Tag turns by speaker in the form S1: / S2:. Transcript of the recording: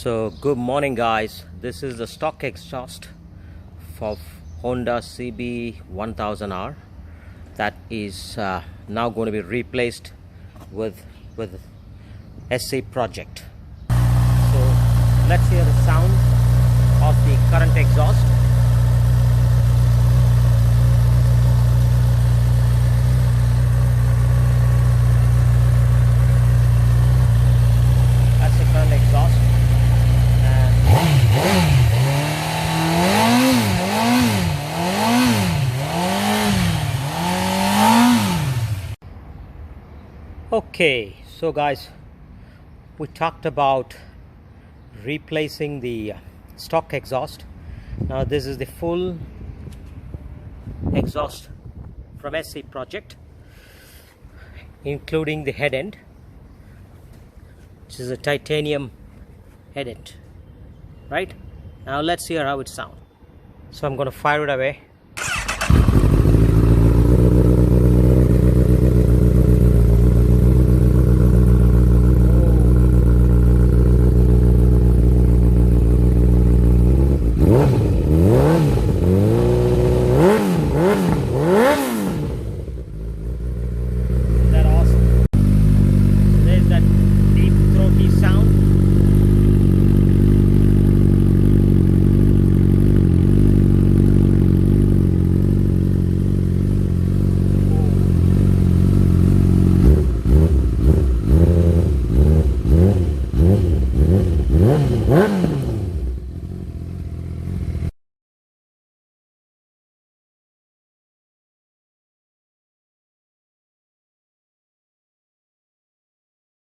S1: So good morning guys, this is the stock exhaust for Honda CB1000R that is now going to be replaced with SC project. So let's hear the sound of the current exhaust. That's the current exhaust. Okay, so guys, we talked about replacing the stock exhaust. Now this is the full exhaust from SC project, including the head end, which is a titanium head end. Right, now let's hear how it sounds. So I'm going to fire it away.